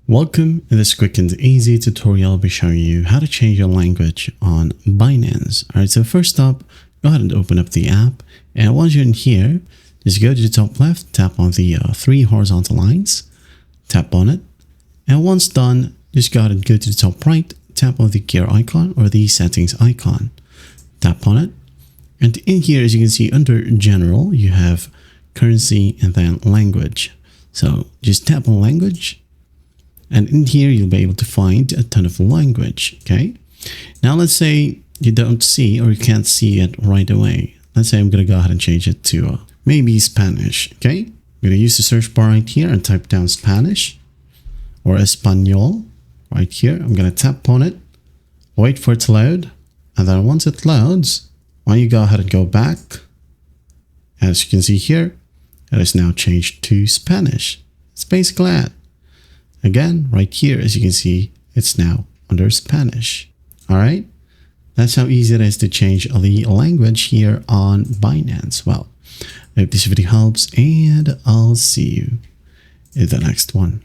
Welcome. In this quick and easy tutorial, I'll be showing you how to change your language on Binance. Alright, so first up, go ahead and open up the app. And once you're in here, just go to the top left, tap on the three horizontal lines, tap on it. And once done, just go ahead and go to the top right, tap on the gear icon or the settings icon, tap on it. And in here, as you can see under general, you have currency and then language. So just tap on language. And in here, you'll be able to find a ton of language, okay? Now, let's say you don't see or you can't see it right away. Let's say I'm going to go ahead and change it to maybe Spanish, okay? I'm going to use the search bar right here and type down Spanish or Espanol right here. I'm going to tap on it, wait for it to load. And then once it loads, why don't you go ahead and go back? As you can see here, it is now changed to Spanish. It's basically that. Again, right here, as you can see, it's now under Spanish. All right. That's how easy it is to change the language here on Binance. Well, I hope this video helps and I'll see you in the next one.